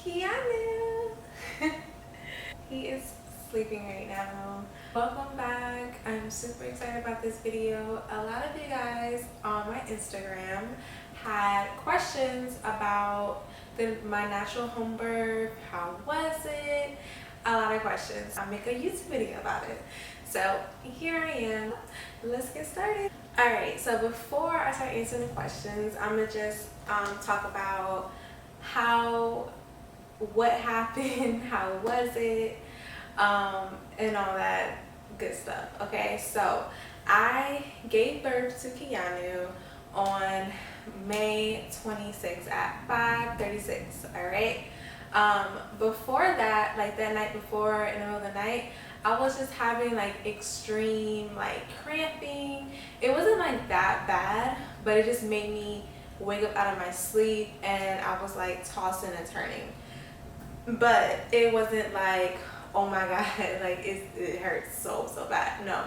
Keanu. He is sleeping right now. Welcome back. I'm super excited about this video. A lot of you guys on my Instagram had questions about my natural home birth. How was it? A lot of questions. I'll make a YouTube video about it. So here I am. Let's get started. Alright, so before I start answering the questions, I'm going to just talk about what happened, how was it, and all that good stuff. Okay, so I gave birth to Keanu on May 26th at 5:36. All right. Before that, like that night before, in the middle of the night, I was just having like extreme like cramping. It wasn't like that bad, but it just made me wake up out of my sleep and I was like tossing and turning. But it wasn't like, oh my god, like it hurts so bad. No,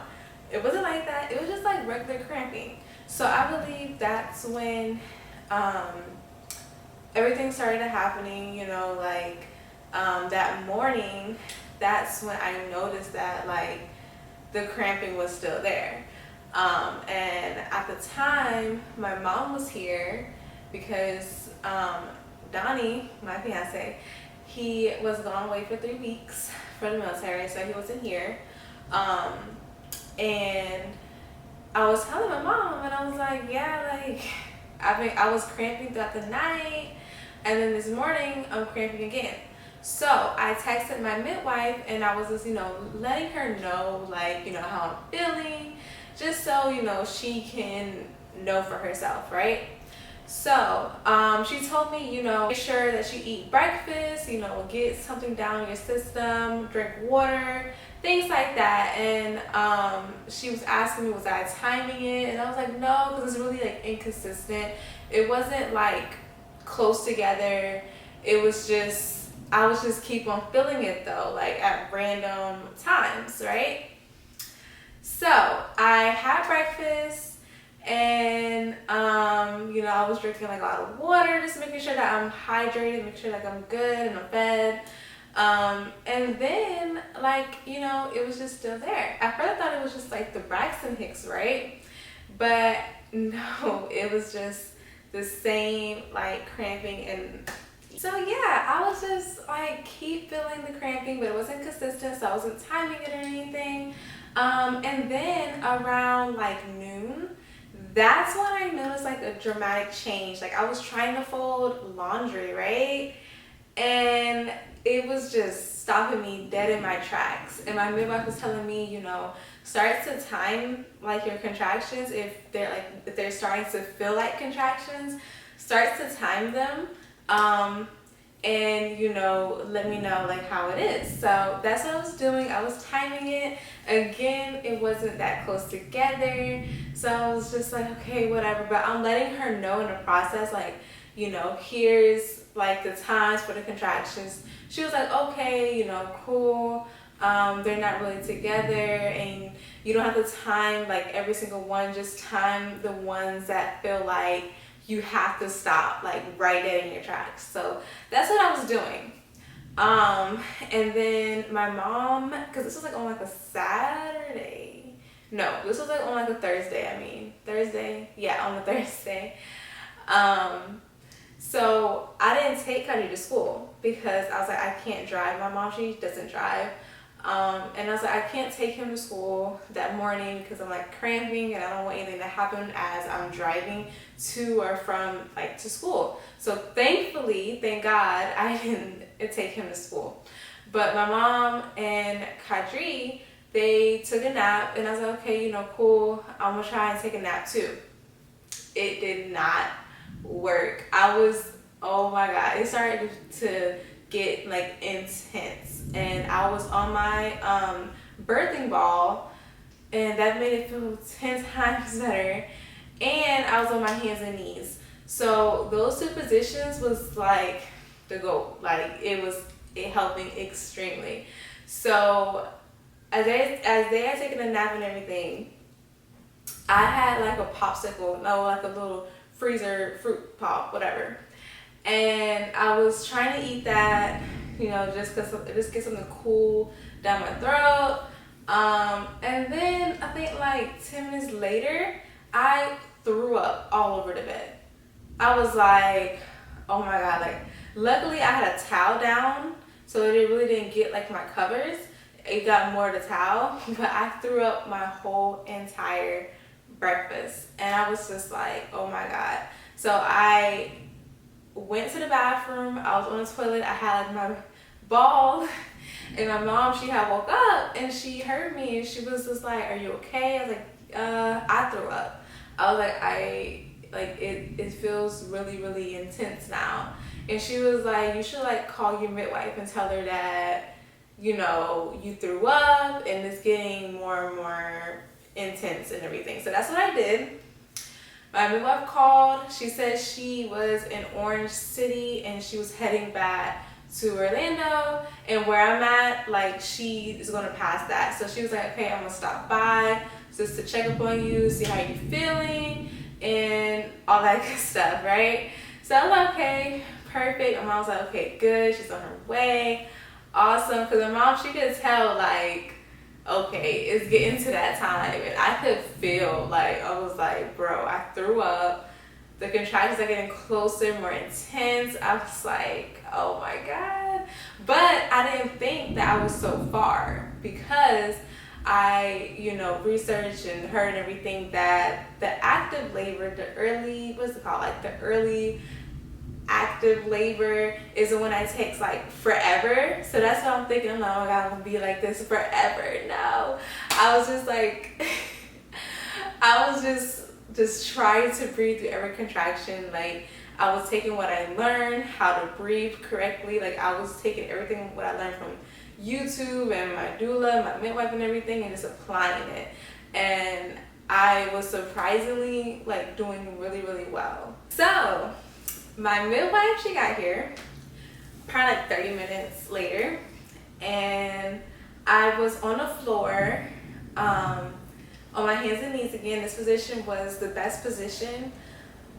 it wasn't like that. It was just like regular cramping. So I believe that's when everything started happening, like that morning. That's when I noticed that like the cramping was still there. And at the time, my mom was here because Donnie, my fiance, he was gone away for 3 weeks for the military, so he wasn't here. And I was telling my mom, and I was like, yeah, like I was cramping throughout the night, and then this morning I'm cramping again. So I texted my midwife, and I was just, letting her know, like, how I'm feeling, just so, she can know for herself, right? So she told me, make sure that you eat breakfast, get something down your system, drink water, things like that. And she was asking me, was I timing it? And I was like, no, because it's really like inconsistent. It wasn't like close together. It was just, I was just keep on feeling it though, like at random times, right? So I had breakfast, and I was drinking like a lot of water, just making sure that I'm hydrated, make sure like I'm good and I'm fed. And then like, it was just still there. At first I thought it was just like the Braxton Hicks, right? But no, it was just the same like cramping. And so yeah, I was just like keep feeling the cramping, but it wasn't consistent, so I wasn't timing it or anything. And then around like noon, that's when I noticed like a dramatic change. Like I was trying to fold laundry, right? And it was just stopping me dead in my tracks. And my midwife was telling me, start to time like your contractions. If they're starting to feel like contractions, start to time them. And let me know like how it is. So that's what I was doing. I was timing it. Again, it wasn't that close together, so I was just like, okay, whatever. But I'm letting her know in the process, like, here's like the times for the contractions. She was like, okay, cool. They're not really together, and you don't have to time like every single one. Just time the ones that feel like you have to stop like right there in your tracks. So that's what I was doing. And then my mom, because this was like on like a Saturday. No, this was like on like a Thursday. Thursday. Yeah, on a Thursday. So I didn't take Cuddy to school because I was like, I can't drive. My mom, she doesn't drive. And I was like, I can't take him to school that morning because I'm like cramping and I don't want anything to happen as I'm driving to or from like to school. So thankfully, thank God, I didn't take him to school. But my mom and Kadri, they took a nap, and I was like, okay, cool, I'm gonna try and take a nap too. It did not work. Oh my God, it started to get like intense, and I was on my birthing ball, and that made it feel 10 times better. And I was on my hands and knees, so those two positions was like the goal. Like it helped me extremely. So as they had taken a nap and everything, I had like a popsicle, no, like a little freezer fruit pop, whatever. and I was trying to eat that, you know, just get something cool down my throat. And then I think like 10 minutes later, I threw up all over the bed. I was like, oh my God, like luckily I had a towel down, so it really didn't get like my covers. It got more of the towel, but I threw up my whole entire breakfast. And I was just like, oh my God. So I went to the bathroom, I was on the toilet, I had like my ball, and my mom, she had woke up and she heard me and she was just like, are you okay? I was like, I threw up. I was like, it feels really, really intense now. And she was like, you should like call your midwife and tell her that, you know, you threw up and it's getting more and more intense and everything. So that's what I did. My midwife called. She said she was in Orange City and she was heading back to Orlando, and where I'm at, like, she is gonna pass that. So she was like, okay, I'm gonna stop by just to check up on you, see how you're feeling, and all that good stuff, right? So I was like, okay, perfect. My mom was like, okay, good. She's on her way. Awesome. Because my mom, she could tell, like, okay, it's getting to that time. And I could feel, like, I was like, bro, I threw up. The contractions are getting closer, more intense. I was like, oh my God. But I didn't think that I was so far, because I, you know, researched and heard everything that the active labor, the early, what's it called? Like the early active labor is the one that takes like forever. So that's what I'm thinking. I'm like, oh my God, I'm gonna be like this forever. No, I was just like, I was just trying to breathe through every contraction. Like, I was taking what I learned, how to breathe correctly. Like, I was taking everything what I learned from YouTube and my doula, my midwife and everything, and just applying it. And I was surprisingly like doing really, really well. So my midwife, she got here probably like 30 minutes later, and I was on the floor, on my hands and knees again. This position was the best position.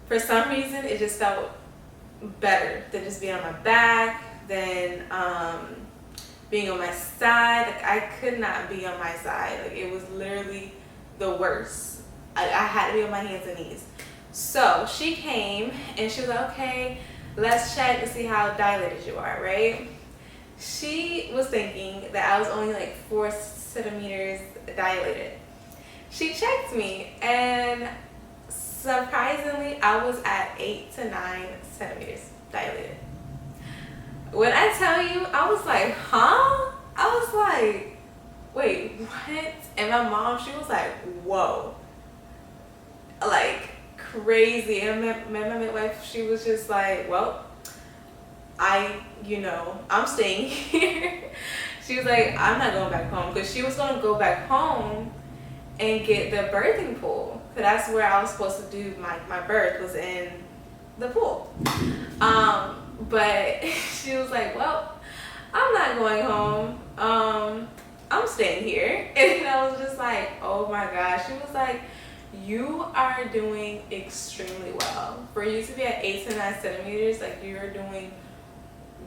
For some reason, it just felt better than just being on my back, than being on my side. Like, I could not be on my side. Like, it was literally the worst. I had to be on my hands and knees. So she came and she was like, okay, let's check to see how dilated you are, right? She was thinking that I was only like 4 centimeters dilated. She checked me, and surprisingly, I was at 8 to 9 centimeters dilated. When I tell you, I was like, huh? I was like, wait, what? And my mom, she was like, whoa. Like, crazy. And my midwife, she was just like, well, I'm staying here. She was like, I'm not going back home, because she was going to go back home and get the birthing pool. Because that's where I was supposed to do my birth, was in the pool. But she was like, well, I'm not going home. I'm staying here. And I was just like, oh my gosh. She was like, you are doing extremely well. For you to be at 8 to 9 centimeters, like, you're doing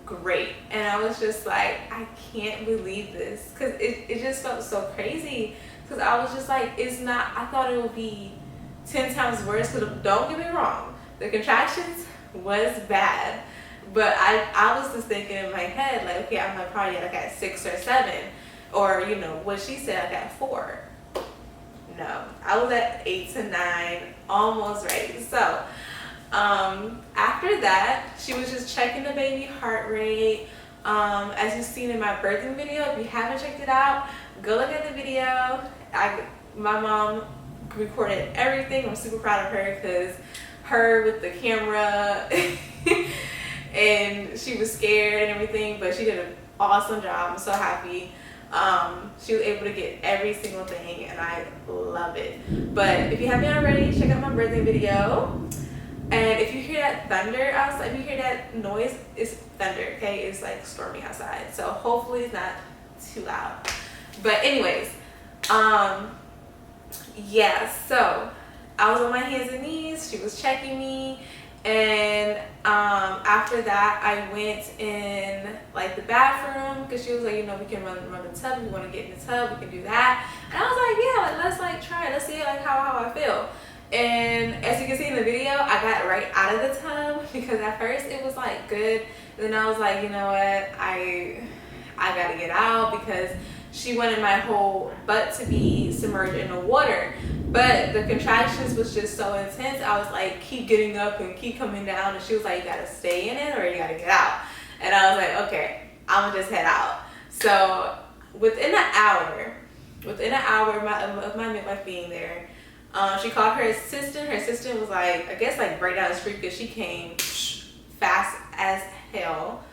great. And I was just like, I can't believe this, because it just felt so crazy. Because I was just like, it's not, I thought it would be 10 times worse. Because don't get me wrong, the contractions was bad. But I was just thinking in my head, like, okay, I'm probably like at 6 or 7. Or, you know, what she said, like at 4. No, I was at 8 to 9, almost ready. So after that, she was just checking the baby heart rate. As you've seen in my birthing video, if you haven't checked it out, go look at the video. My mom recorded everything. I'm super proud of her, because her with the camera and she was scared and everything, but she did an awesome job. I'm so happy. She was able to get every single thing, and I love it. But if you haven't already, check out my birthday video. And if you hear that thunder outside, if you hear that noise, it's thunder, okay? It's like storming outside. So hopefully it's not too loud. But anyways, yeah, so I was on my hands and knees. She was checking me, And after that, I went in like the bathroom because she was like, we can run the tub. If you want to get in the tub, we can do that. And I was like, yeah, let's like try it. Let's see like how I feel. And as you can see in the video, I got right out of the tub because at first it was like good. And then I was like, you know what, I gotta get out because she wanted my whole butt to be submerged in the water. But the contractions was just so intense. I was like, keep getting up and keep coming down. And she was like, you gotta stay in it or you gotta get out. And I was like, okay, I'm gonna just head out. So within an hour of my midwife being there, she called her assistant. Her assistant was like, I guess like right down the street because she came fast as hell.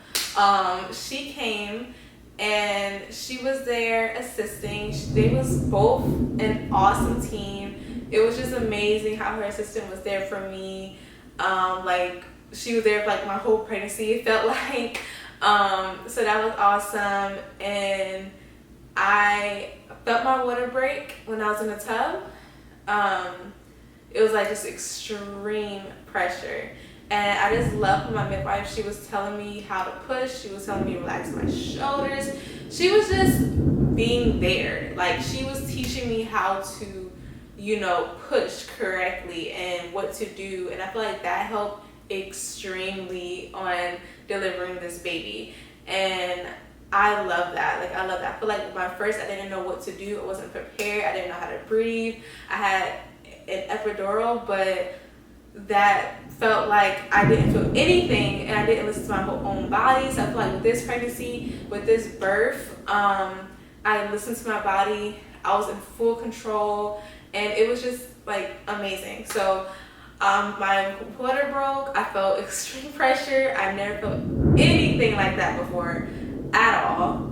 She came and she was there assisting. They was both an awesome team. It was just amazing how her assistant was there for me. Like she was there for like my whole pregnancy, it felt like. So that was awesome. And I felt my water break when I was in the tub. It was like just extreme pressure. And I just loved my midwife. She was telling me how to push. She was telling me to relax my shoulders. She was just being there. Like she was teaching me how to, push correctly and what to do. And I feel like that helped extremely on delivering this baby. And I love that. Like I love that. I feel like my first, I didn't know what to do. I wasn't prepared. I didn't know how to breathe. I had an epidural, but that felt like I didn't feel anything and I didn't listen to my whole own body. So I feel like with this pregnancy, with this birth, I listened to my body. I was in full control and it was just like amazing. So my water broke. I felt extreme pressure. I never felt anything like that before at all.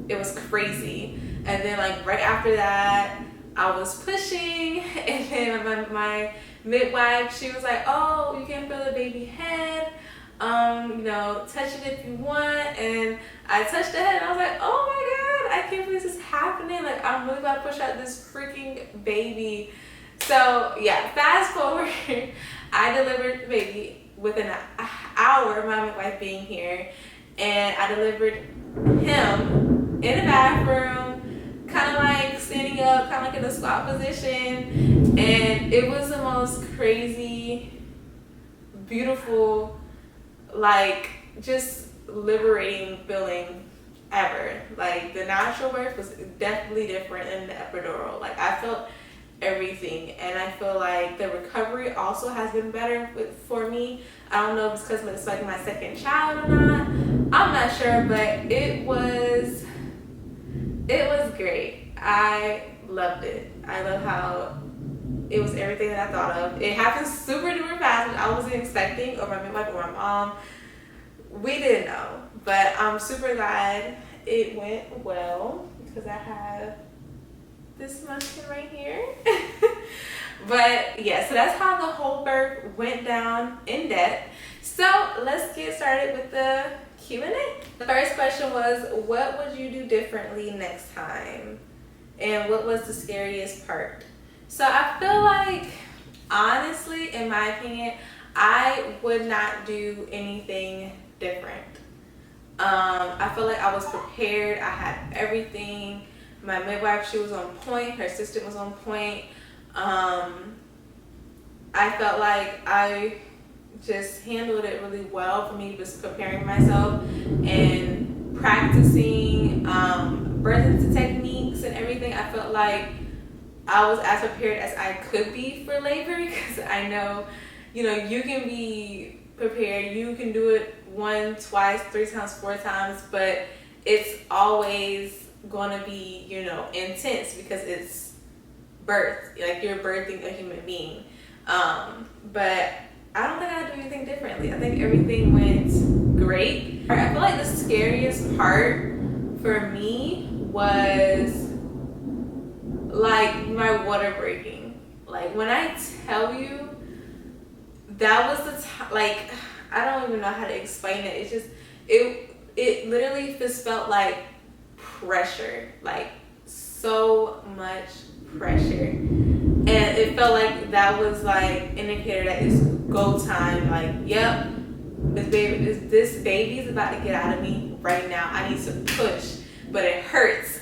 It was crazy. And then like right after that, I was pushing and then my midwife, she was like, oh, you can feel the baby head, touch it if you want. And I touched the head and I was like, oh my God, I can't believe this is happening. Like I'm really about to push out this freaking baby. So yeah, fast forward, I delivered the baby within an hour of my midwife being here, and I delivered him in the bathroom, kind of like standing up, kind of like in a squat position. And it was the most crazy, beautiful, like just liberating feeling ever. Like the natural birth was definitely different than the epidural. Like I felt everything, and I feel like the recovery also has been better for me. I don't know if it's because it's like my second child or not. I'm not sure, but it was great. I loved it. I love how it was everything that I thought of. It happened super duper fast, which I wasn't expecting, or my midwife or my mom. We didn't know, but I'm super glad it went well because I have this munchkin right here. But yeah, so that's how the whole birth went down in depth. So let's get started with the Q&A. The first question was, what would you do differently next time? And what was the scariest part? So I feel like, honestly, in my opinion, I would not do anything different. I feel like I was prepared. I had everything. My midwife, she was on point. Her assistant was on point. I felt like I just handled it really well for me, just preparing myself and practicing birthing techniques and everything. I felt like I was as prepared as I could be for labor, because I know, you can be prepared. You can do it 1, 2, 3 times, 4 times, but it's always going to be, intense because it's birth. Like you're birthing a human being. But I don't think I do anything differently. I think everything went great. I feel like the scariest part for me was like my water breaking. Like when I tell you, that was the time, like, I don't even know how to explain it. It's just, it literally just felt like pressure, like so much pressure. And it felt like that was like an indicator that it's go time. Like, yep, this baby is about to get out of me right now. I need to push, but it hurts.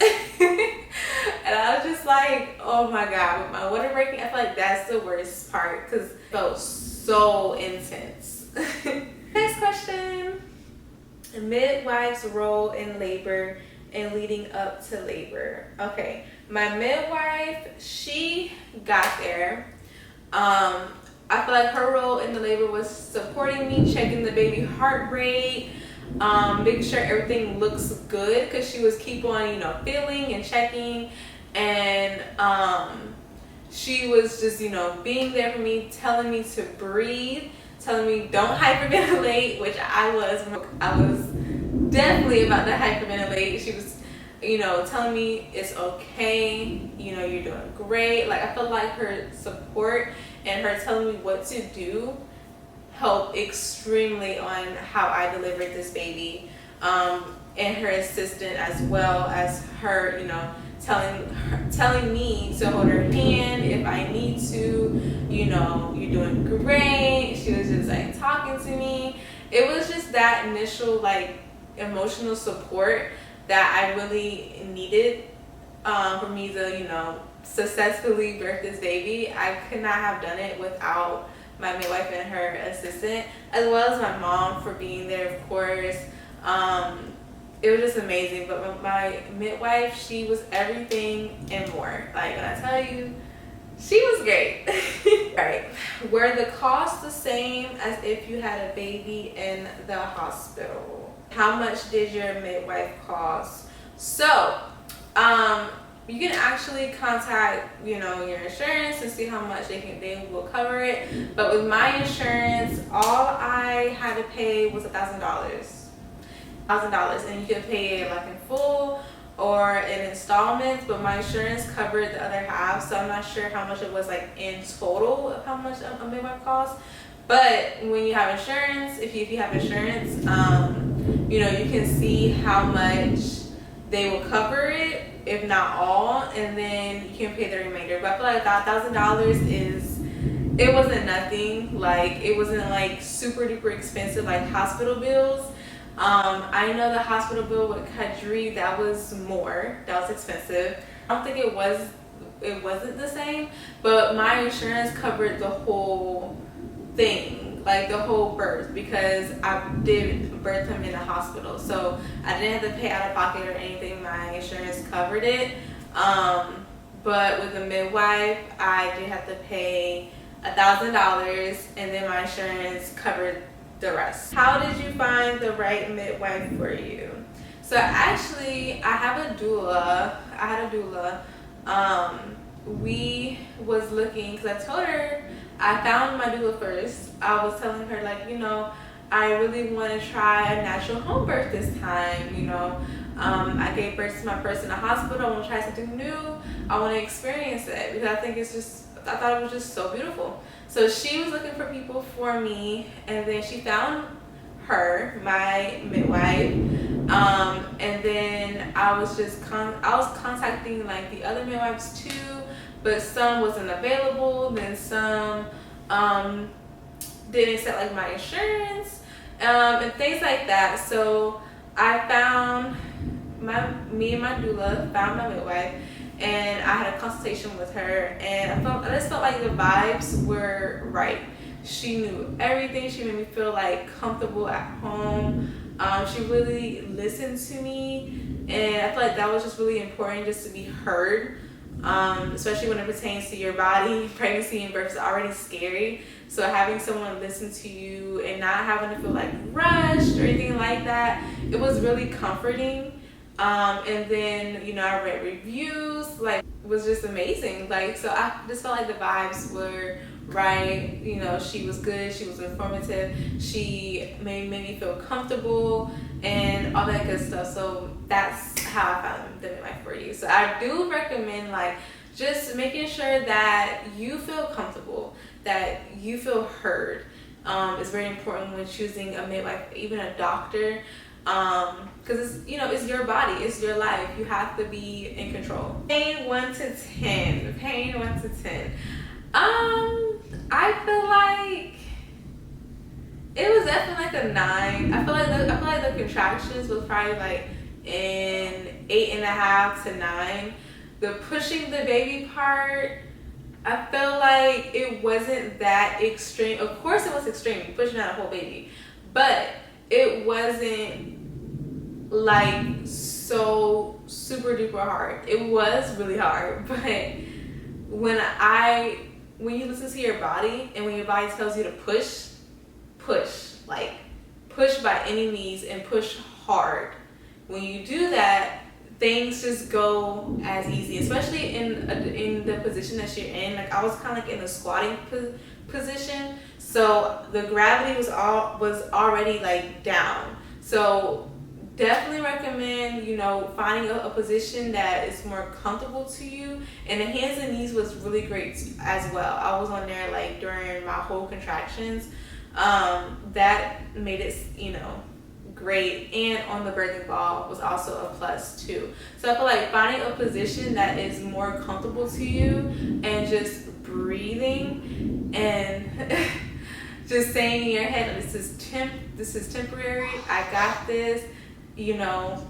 And I was just like, oh my God, with my water breaking, I feel like that's the worst part because it felt so intense. Next question. Midwife's role in labor and leading up to labor. Okay, my midwife, she got there. I feel like her role in the labor was supporting me, checking the baby heart rate, making sure everything looks good, because she was keep on, you know, feeling and checking, and she was just, you know, being there for me, telling me to breathe, telling me don't hyperventilate, which I was definitely about to hyperventilate. She was, you know, telling me it's okay, you know, you're doing great. Like, I felt like her support and her telling me what to do helped extremely on how I delivered this baby. And her assistant, as well as her, you know, telling me to hold her hand if I need to, you know, you're doing great. She was just like talking to me. It was just that initial like emotional support that I really needed for me to, you know, successfully birth this baby. I could not have done it without my midwife and her assistant, as well as my mom for being there, of course. It was just amazing. But my midwife, she was everything and more. Like, when I tell you, she was great. Right. Were the costs the same as if you had a baby in the hospital? How much did your midwife cost? So, you can actually contact, you know, your insurance and see how much they will cover it. But with my insurance, all I had to pay was $1,000. And you can pay it like in full or in installments, but my insurance covered the other half, so I'm not sure how much it was like in total of how much a midwife costs. But when you have insurance, if you have insurance, you know, you can see how much they will cover it, if not all, and then you can pay the remainder. But I feel like $1,000 it wasn't nothing. Like, it wasn't like super duper expensive like hospital bills. I know the hospital bill with Kadri, that was more, that was expensive. I don't think it wasn't the same, but my insurance covered the whole thing, like the whole birth, because I did birth him in the hospital, so I didn't have to pay out of pocket or anything. My insurance covered it. But with the midwife, I did have to pay $1,000, and then my insurance covered the rest. How did you find the right midwife for you? So actually, I have a doula. I had a doula. We was looking, because I told her, I found my doula first. I was telling her, like, you know, I really want to try a natural home birth this time, you know. I gave birth to my first in the hospital. I want to try something new. I want to experience it, because I think I thought it was just so beautiful. So she was looking for people for me, and then she found her, my midwife. And then I was contacting like the other midwives too, but some wasn't available. Then some didn't accept like my insurance, and things like that. So I found me and my doula found my midwife, and I had a consultation with her, and I just felt like the vibes were right. She knew everything. She made me feel like comfortable at home. She really listened to me, and I feel like that was just really important, just to be heard, especially when it pertains to your body. Pregnancy and birth is already scary, so having someone listen to you and not having to feel like rushed or anything like that, it was really comforting. And then, you know, I read reviews, like, it was just amazing. Like, so I just felt like the vibes were right. You know, she was good, she was informative, she made me feel comfortable and all that good stuff. So that's how I found the midwife for you. So I do recommend, like, just making sure that you feel comfortable, that you feel heard. It's very important when choosing a midwife, even a doctor. Because it's, you know, it's your body, it's your life. You have to be in control. Pain 1 to 10. Pain 1 to 10. I feel like It was definitely like a 9. I feel like the contractions was probably like in 8.5 to 9. The pushing the baby part, I feel like it wasn't that extreme. Of course, it was extreme, pushing out a whole baby, but it wasn't like so super duper hard. It was really hard, but when you listen to your body and when your body tells you to push, like push by any means and push hard. When you do that, things just go as easy, especially in the position that you're in. Like I was kind of like in a squatting position, so the gravity was already like down. So definitely recommend, you know, finding a position that is more comfortable to you. And the hands and knees was really great as well. I was on there like during my whole contractions. That made it, you know, great. And on the birthing ball was also a plus too. So I feel like finding a position that is more comfortable to you and just breathing and just saying in your head, this is temporary, I got this, you know,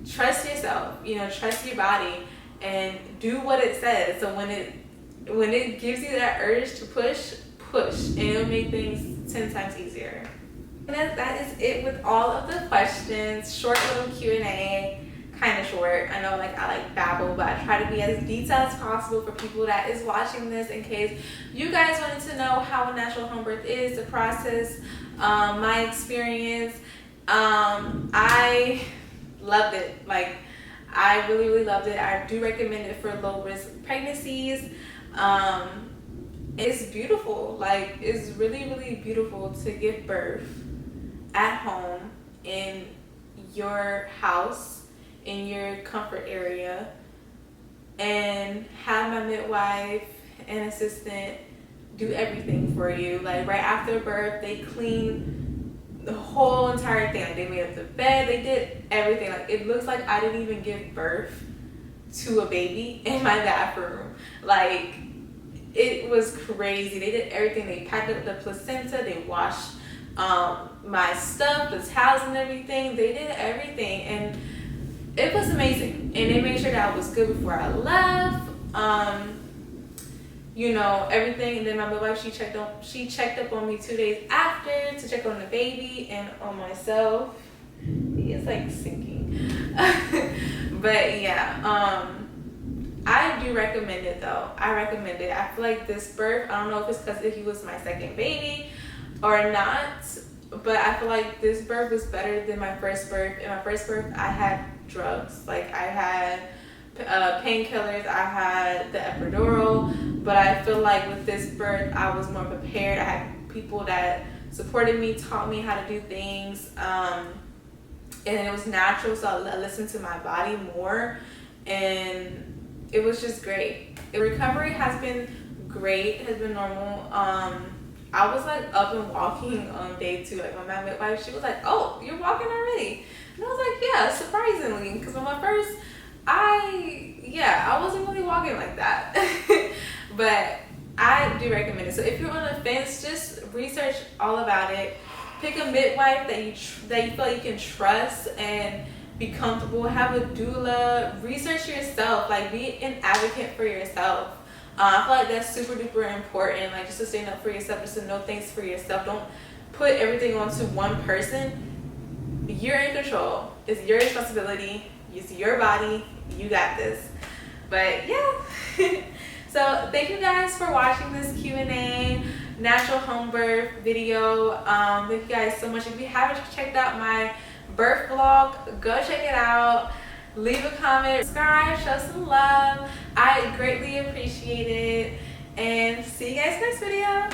trust yourself, you know, trust your body and do what it says. So when it gives you that urge to push, and it'll make things 10 times easier. And that is it with all of the questions. Short little Q&A, kind of short. I know like I like babble, but I try to be as detailed as possible for people that is watching this in case you guys wanted to know how a natural home birth is, the process, my experience. I loved it. Like I really, really loved it. I do recommend it for low risk pregnancies. It's beautiful. Like it's really, really beautiful to give birth at home in your house, in your comfort area, and have my midwife and assistant do everything for you. Like right after birth, they clean the whole entire thing. Like, they made up the bed, they did everything. Like it looks like I didn't even give birth to a baby in my bathroom. Like it was crazy. They did everything. They packed up the placenta, they washed my stuff, the towels and everything. They did everything and it was amazing. And they made sure that I was good before I left. You know, everything. And then my midwife, she checked up on me 2 days after to check on the baby and on myself. He is like sinking. But yeah, I do recommend it though. I recommend it. I feel like this birth, I don't know if it's because he was my second baby or not, but I feel like this birth was better than my first birth. In my first birth, I had drugs. Like I had painkillers, I had the epidural, but I feel like with this birth, I was more prepared. I had people that supported me, taught me how to do things, and it was natural, so I listened to my body more, and it was just great. The recovery has been great, has been normal. I was like up and walking on day 2. Like my midwife, she was like, "Oh, you're walking already?" And I was like, "Yeah, surprisingly," because on my first, I wasn't really walking like that. But I do recommend it. So if you're on the fence, just research all about it. Pick a midwife that you feel like you can trust and be comfortable. Have a doula. Research yourself. Like be an advocate for yourself. I feel like that's super duper important. Like just to stand up for yourself, just to know things for yourself. Don't put everything onto one person. You're in control. It's your responsibility. It's your body. You got this. But yeah. So thank you guys for watching this Q&A natural home birth video. Thank you guys so much. If you haven't checked out my birth vlog, go check it out. Leave a comment, subscribe, show some love. I greatly appreciate it. And see you guys next video.